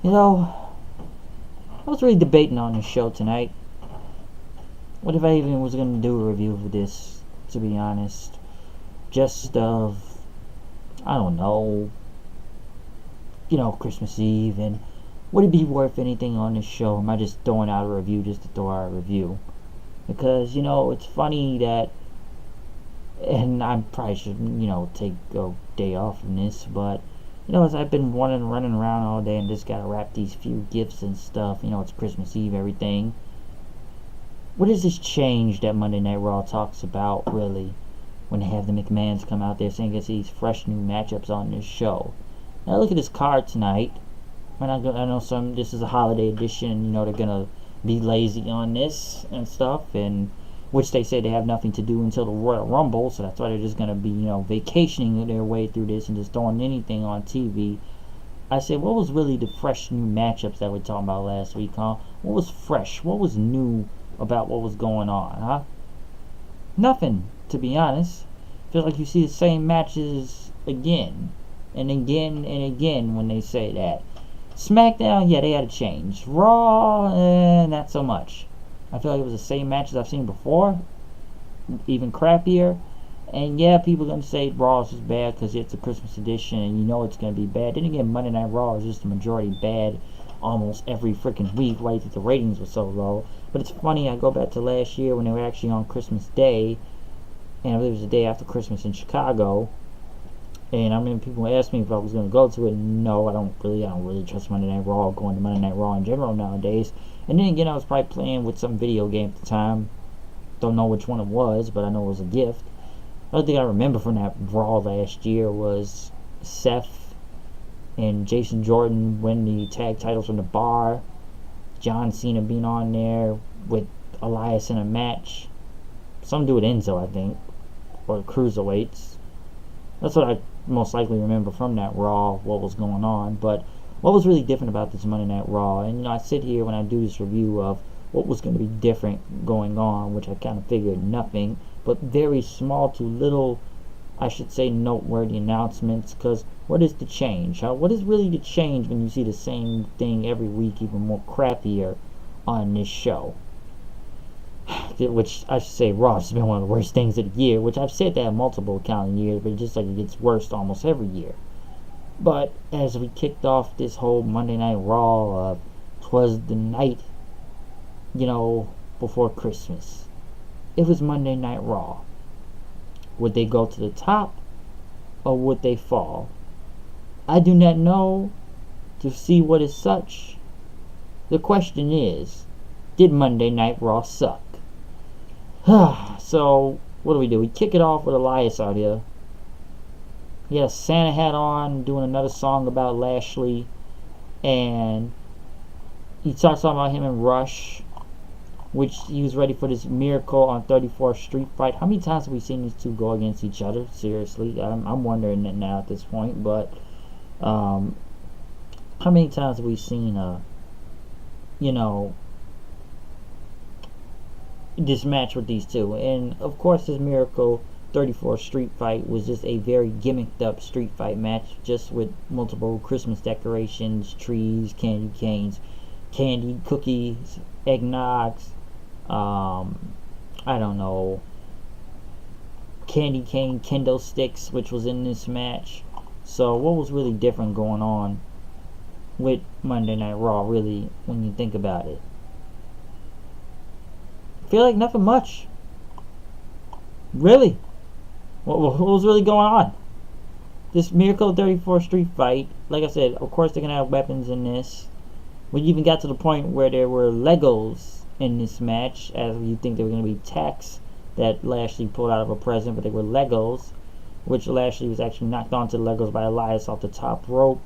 You know, I was really debating on this show tonight. What if I even was going to do a review of this, to be honest? Just of, I don't know, Christmas Eve, and would it be worth anything on this show? Am I just throwing out a review just to throw out a review? Because, it's funny that, and I probably should, take a day off from this, but, as I've been running around all day and just gotta wrap these few gifts and stuff, it's Christmas Eve, everything. What is this change that Monday Night Raw talks about, really, when they have the McMahons come out there saying it's these fresh new matchups on this show? Now look at this card tonight. I know this is a holiday edition, they're gonna be lazy on this and stuff, and which they say they have nothing to do until the Royal Rumble, so that's why they're just gonna be, vacationing their way through this and just throwing anything on TV. I said, what was really the fresh new matchups that we were talking about last week, huh? What was fresh? What was new about what was going on, huh? Nothing, to be honest. Feels like you see the same matches again and again and again when they say that. SmackDown, yeah, they had a change. Raw, not so much. I feel like it was the same matches I've seen before, even crappier. And yeah, people are going to say Raw is just bad because it's a Christmas edition and it's going to be bad. Then again, Monday Night Raw is just the majority bad almost every freaking week, right? That the ratings were so low. But it's funny, I go back to last year when they were actually on Christmas Day, and I believe it was the day after Christmas in Chicago. And I remember people asked me if I was going to go to it. No, I don't really trust Monday Night Raw, going to Monday Night Raw in general nowadays. And then again, I was probably playing with some video game at the time. Don't know which one it was, but I know it was a gift. The other thing I remember from that Raw last year was Seth and Jason Jordan winning the tag titles from the Bar. John Cena being on there with Elias in a match. Some do with Enzo, I think, or Cruiserweights. That's what I most likely remember from that Raw, what was going on. But what was really different about this Monday Night Raw? And I sit here when I do this review of what was going to be different going on, which I kind of figured nothing, but very small to little, I should say, noteworthy announcements. Because what is the change? What is really the change when you see the same thing every week, even more crappier on this show? Which I should say, Raw has been one of the worst things of the year, which I've said that multiple calendar years, but it's just like it gets worse almost every year. But as we kicked off this whole Monday Night Raw, 'twas the night, before Christmas. It was Monday Night Raw. Would they go to the top, or would they fall? I do not know. To see what is such. The question is, did Monday Night Raw suck? So, what do? We kick it off with Elias out here. He had a Santa hat on, doing another song about Lashley, and he starts talking about him and Rush, which he was ready for this Miracle on 34th Street fight. How many times have we seen these two go against each other? Seriously, I'm wondering that now at this point. But how many times have we seen this match with these two? And of course, this Miracle 34th Street fight was just a very gimmicked up street fight match, just with multiple Christmas decorations, trees, candy canes, candy, cookies, eggnogs, I don't know, candy cane kendo sticks, which was in this match. So what was really different going on with Monday Night Raw, really, when you think about it? I feel like nothing much. Really? What was really going on? This Miracle 34th Street fight, like I said, of course they're going to have weapons in this. We even got to the point where there were Legos in this match, as you think they were going to be tacks that Lashley pulled out of a present, but they were Legos, which Lashley was actually knocked onto the Legos by Elias off the top rope.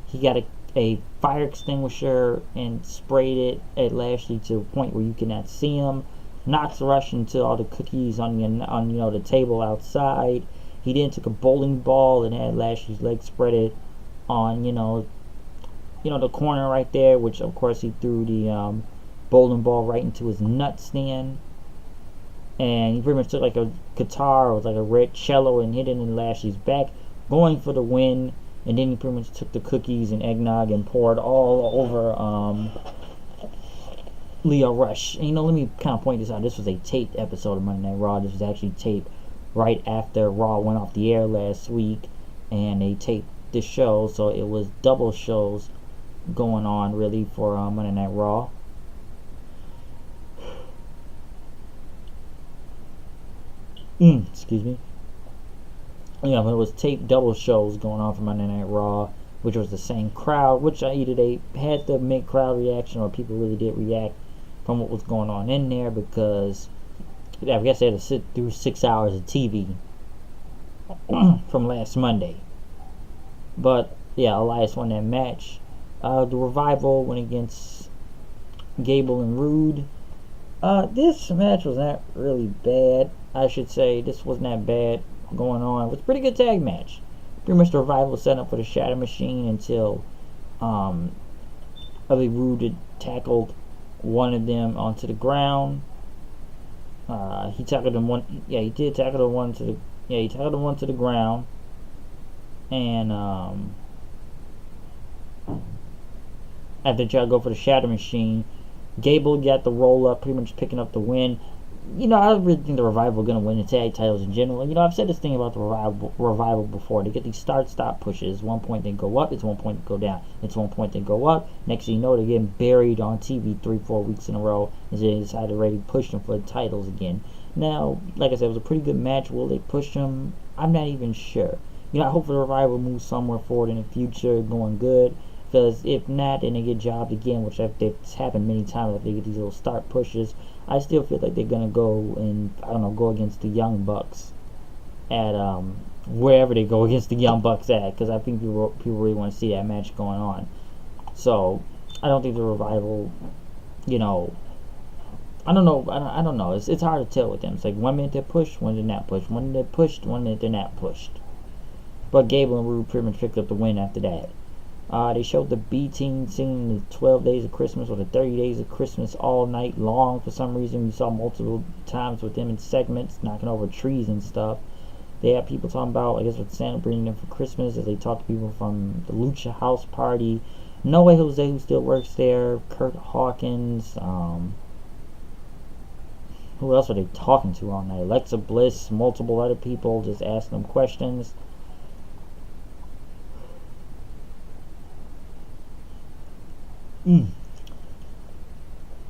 He got a fire extinguisher and sprayed it at Lashley to a point where you cannot see him. Knocks Rush into all the cookies on the table outside. He then took a bowling ball and had Lashley's legs spread on the corner right there, which of course he threw the bowling ball right into his nutstand. And he pretty much took like a guitar or like a red cello and hit it in Lashley's back, going for the win. And then he pretty much took the cookies and eggnog and poured all over Leo Rush. And let me kind of point this out. This was a taped episode of Monday Night Raw. This was actually taped right after Raw went off the air last week, and they taped this show, so it was double shows going on really for Monday Night Raw. Excuse me. Yeah, but it was taped double shows going on for Monday Night Raw, which was the same crowd, which either they had the mid crowd reaction or people really did react from what was going on in there, because I guess they had to sit through 6 hours of TV from last Monday. But yeah, Elias won that match. The Revival went against Gable and Rude. This match was not really bad. I should say this wasn't that bad going on. It was a pretty good tag match. Pretty much the Revival was set up for the Shatter Machine until I believe Rude had tackled one of them onto the ground. He tackled him one. Yeah, he did tackle the one to the. Yeah, he tackled the one to the ground. And after they tried to go for the Shatter Machine, Gable got the roll up, pretty much picking up the win. I really think the Revival are going to win the tag titles in general. I've said this thing about the Revival before. They get these start-stop pushes. One point they go up, it's one point they go down. It's one point they go up. Next thing you know, they're getting buried on TV 3-4 weeks in a row, and they decided to really push them for the titles again. Now, like I said, it was a pretty good match. Will they push them? I'm not even sure. I hope the Revival moves somewhere forward in the future, going good. Because if not, then they get jobbed again, which it's happened many times. If they get these little start pushes, I still feel like they're gonna go and go against the Young Bucks at wherever they go against the Young Bucks at. Because I think people really want to see that match going on. So I don't think the Revival, I don't know. I don't know. It's hard to tell with them. It's like 1 minute they're pushed, 1 minute they're not pushed. 1 minute they're pushed, 1 minute they're not pushed. But Gable and Rude pretty much picked up the win after that. They showed the B-Team singing the 12 Days of Christmas or the 30 Days of Christmas all night long. For some reason, we saw multiple times with them in segments, knocking over trees and stuff. They had people talking about, I guess, what Santa bringing them for Christmas, as they talked to people from the Lucha House Party. No Way Jose, who still works there. Kurt Hawkins. Who else were they talking to all night? Alexa Bliss, multiple other people, just asking them questions.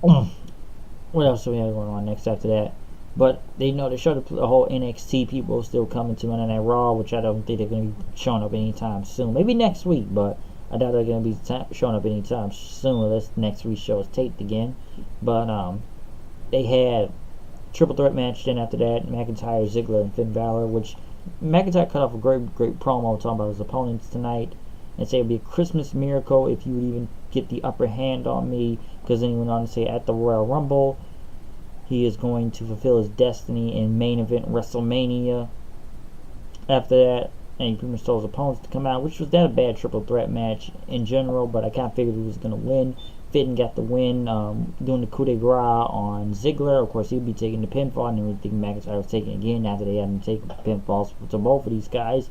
What else do we have going on next after that? But they showed the whole NXT people still coming to Monday Night Raw, which I don't think they're going to be showing up anytime soon. Maybe next week, but I doubt they're going to be showing up anytime soon unless next week's show is taped again. But they had triple threat match then after that, McIntyre, Ziggler, and Finn Balor, which McIntyre cut off a great promo talking about his opponents tonight and say it would be a Christmas miracle if you would even get the upper hand on me, because then he went on to say at the Royal Rumble he is going to fulfill his destiny in main event WrestleMania. After that, and he pretty much told his opponents to come out, which was that a bad triple threat match in general, but I kind of figured he was going to win. Finn got the win, doing the coup de grace on Ziggler. Of course, he'd be taking the pinfall, and then we think McIntyre was taking it again after they had him take pinfalls to both of these guys.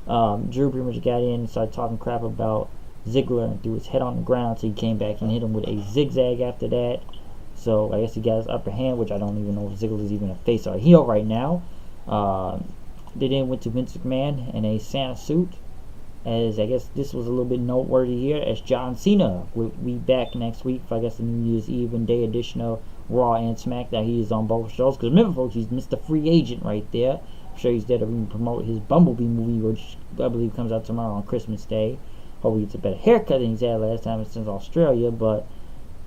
Drew pretty much got in and started talking crap about Ziggler and threw his head on the ground, so he came back and hit him with a zigzag after that. So I guess he got his upper hand, which I don't even know if Ziggler is even a face or a heel right now. They then went to Vince McMahon in a Santa suit, as I guess this was a little bit noteworthy here, as John Cena will be back next week for, I guess, the New Year's Eve and Day edition of Raw and SmackDown. He is on both shows, because remember, folks, he's Mr. Free Agent right there. I'm sure he's there to promote his Bumblebee movie, which I believe comes out tomorrow on Christmas Day. Hope he gets a better haircut than he's had last time since Australia, but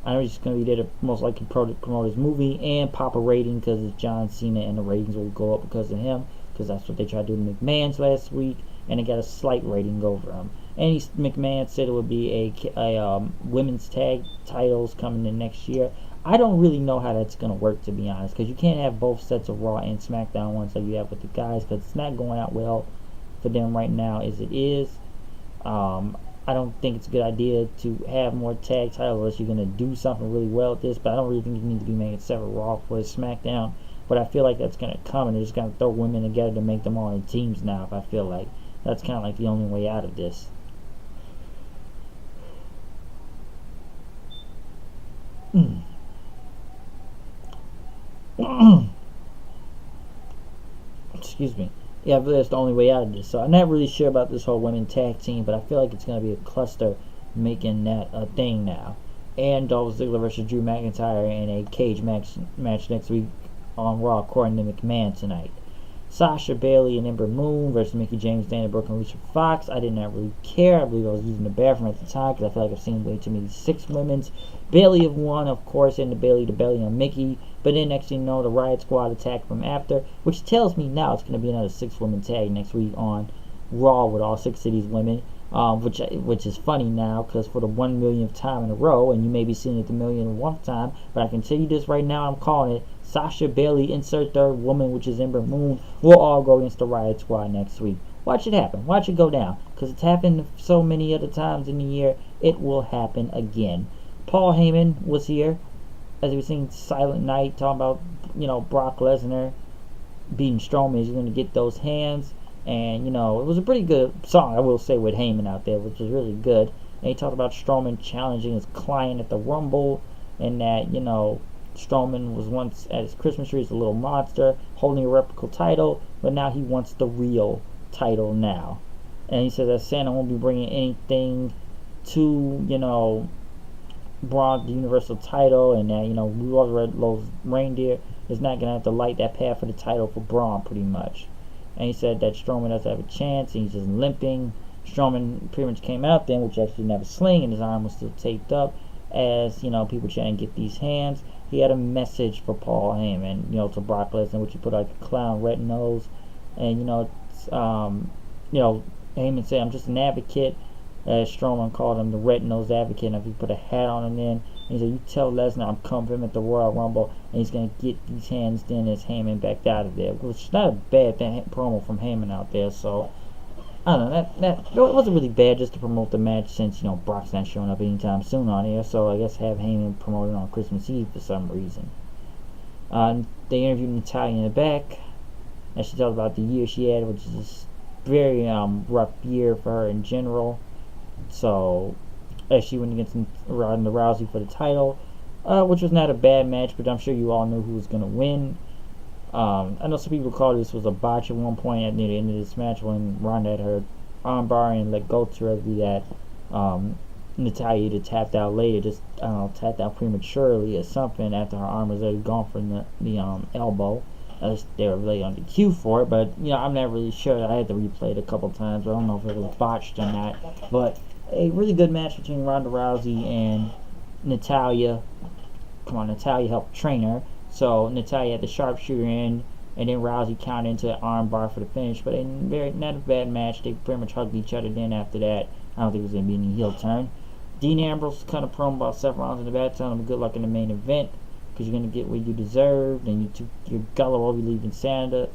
I know he's going to be there to most likely promote his movie and pop a rating, because it's John Cena and the ratings will go up because of him, because that's what they tried to do to McMahon's last week, and it got a slight rating over him. And McMahon said it would be a women's tag titles coming in next year. I don't really know how that's going to work, to be honest, because you can't have both sets of Raw and SmackDown ones like you have with the guys, because it's not going out well for them right now as it is. I don't think it's a good idea to have more tag titles unless you're going to do something really well with this, but I don't really think you need to be making separate Raw for SmackDown. But I feel like that's going to come, and they're just going to throw women together to make them all in teams now, if I feel like. That's kind of like the only way out of this. Excuse me. Yeah, I believe that's the only way out of this. So I'm not really sure about this whole women tag team, but I feel like it's going to be a cluster making that a thing now. And Dolph Ziggler versus Drew McIntyre in a cage match next week on Raw, according to McMahon tonight. Sasha Bailey and Ember Moon versus Mickie James, Dana Brooke, and Alicia Fox. I did not really care. I believe I was using the bathroom at the time because I feel like I've seen way too many 6 women's. Bailey have won, of course, in the Bailey to belly on Mickie. But then next thing you know, the Riot Squad attacked from after, which tells me now it's going to be another 6-woman tag next week on Raw with all 6 of these women. Which is funny now because for the 1 millionth time in a row, and you may be seeing it the 1,000,001th time, but I can tell you this right now, I'm calling it. Sasha Bailey, insert third woman, which is Ember Moon, will all go against the Riot Squad next week. Watch it happen. Watch it go down. Because it's happened so many other times in the year, it will happen again. Paul Heyman was here, as we were seeing Silent Night, talking about, Brock Lesnar beating Strowman. He's going to get those hands. And, it was a pretty good song, I will say, with Heyman out there, which was really good. And he talked about Strowman challenging his client at the Rumble, and that, Strowman was once at his Christmas tree as a little monster, holding a replica title, but now he wants the real title now. And he says that Santa won't be bringing anything to, Braun, the Universal title, and that, Rudolph the Red-Nosed Reindeer is not going to have to light that path for the title for Braun, pretty much. And he said that Strowman doesn't have a chance, and he's just limping. Strowman pretty much came out then, which actually didn't have a sling, and his arm was still taped up, as, people trying to get these hands. He had a message for Paul Heyman, to Brock Lesnar, which he put like a clown red nose. And, Heyman said, I'm just an advocate. Strowman called him the red-nosed advocate, and if he put a hat on him then, and he said, you tell Lesnar I'm coming for him at the Royal Rumble, and he's going to get these hands then as Heyman backed out of there, which is not a bad promo from Heyman out there. So I don't know, that it wasn't really bad just to promote the match, since Brock's not showing up anytime soon on here, so I guess have Heyman promoted on Christmas Eve for some reason. They interviewed Natalya in the back, and she talked about the year she had, which is a very rough year for her in general. So, as she went against Ronda Rousey for the title, which was not a bad match, but I'm sure you all knew who was going to win. I know some people called this was a botch at one point near the end of this match when Ronda had her armbar and let go to that Natalya either tapped out later, just tapped out prematurely or something after her arm was already gone from the elbow. They were really on the cue for it, but I'm not really sure. I had to replay it a couple times, but I don't know if it was botched or not. But a really good match between Ronda Rousey and Natalya. Come on, Natalya helped train her, so Natalya had the sharpshooter in, and then Rousey counted into the arm bar for the finish. But not a bad match. They pretty much hugged each other then after that. I don't think it was going to be any heel turn. Dean Ambrose kind of promo about Seth Rollins in the back, telling him good luck in the main event, because you're going to get what you deserved, and you're gullible believing Santa,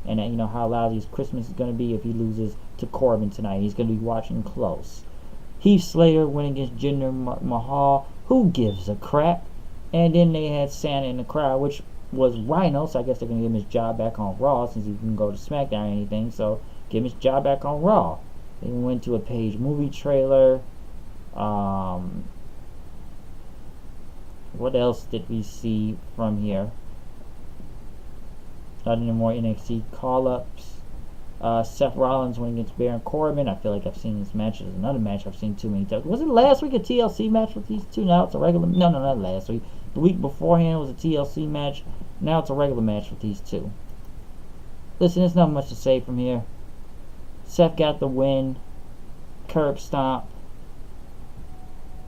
and that, how lousy his Christmas is going to be if he loses to Corbin tonight. He's going to be watching close. Heath Slater went against Jinder Mahal. Who gives a crap? And then they had Santa in the crowd, which was Rhino, so I guess they're going to give him his job back on Raw, since he didn't go to SmackDown or anything, so give him his job back on Raw. They went to a Page movie trailer. What else did we see from here? Not any more NXT call-ups. Seth Rollins went against Baron Corbin. I feel like I've seen this match. There's another match I've seen too many times. Was it last week a TLC match with these two? Now it's a regular... No, not last week. The week beforehand was a TLC match. Now it's a regular match with these two. Listen, there's not much to say from here. Seth got the win. Curb stomp.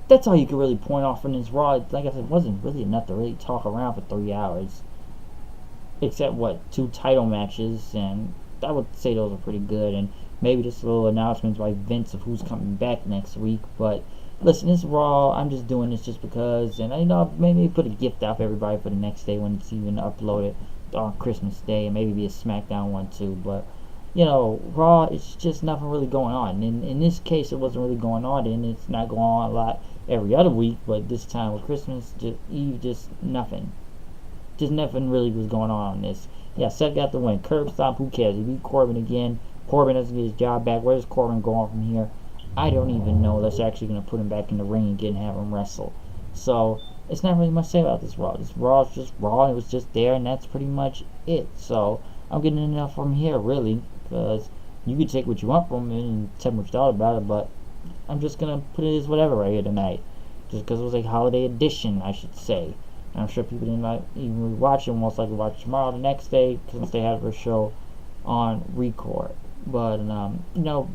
That's all you could really point off from this Raw. Like I said, it wasn't really enough to really talk around for 3 hours. Except, 2 title matches, and I would say those are pretty good, and maybe just little announcements by Vince of who's coming back next week. But listen, it's Raw. I'm just doing this just because, and maybe put a gift out for everybody for the next day when it's even uploaded on Christmas Day, and maybe be a SmackDown one too. But Raw, it's just nothing really going on. In this case, it wasn't really going on, and it's not going on a lot every other week. But this time with Christmas Eve, just nothing. Just nothing really was going on this. Yeah, Seth got the win. Curb stomp, who cares? He beat Corbin again. Corbin doesn't get his job back. Where does Corbin go on from here? I don't even know. That's actually going to put him back in the ring again and have him wrestle. So, it's not really much to say about this Raw. This Raw is just Raw, and it was just there, and that's pretty much it. So I'm getting enough from here, really, because you can take what you want from it and tell me what you thought about it, but I'm just gonna put it as whatever right here tonight, just because it was a holiday edition, I should say. And I'm sure people didn't like even really watch it. Most likely watch it tomorrow, the next day, since they have their show on record. But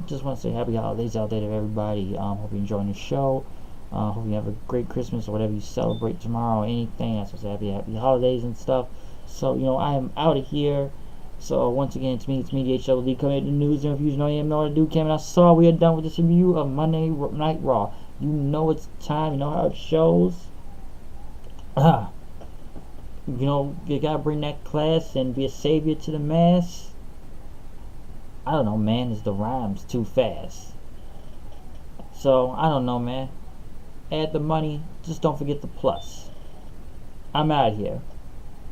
just want to say happy holidays out there to everybody. Hope you're enjoying the show. Hope you have a great Christmas or whatever you celebrate tomorrow. Anything. I supposed to happy holidays and stuff. So I am out of here. So once again, it's me, DHWD, coming at the news and reviews. You know what to do, Cam, and I saw we are done with this review of Monday Night Raw. You know it's time. You know how it shows. You gotta bring that class and be a savior to the mass. I don't know, man. Is the rhymes too fast? So I don't know, man. Add the money. Just don't forget the plus. I'm out of here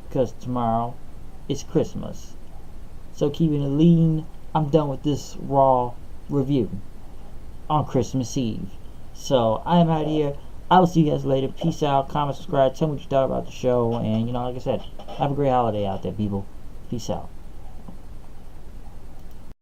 because tomorrow is Christmas. So keeping it lean, I'm done with this Raw review on Christmas Eve. So I am out of here. I will see you guys later. Peace out. Comment, subscribe. Tell me what you thought about the show. And like I said, have a great holiday out there, people. Peace out.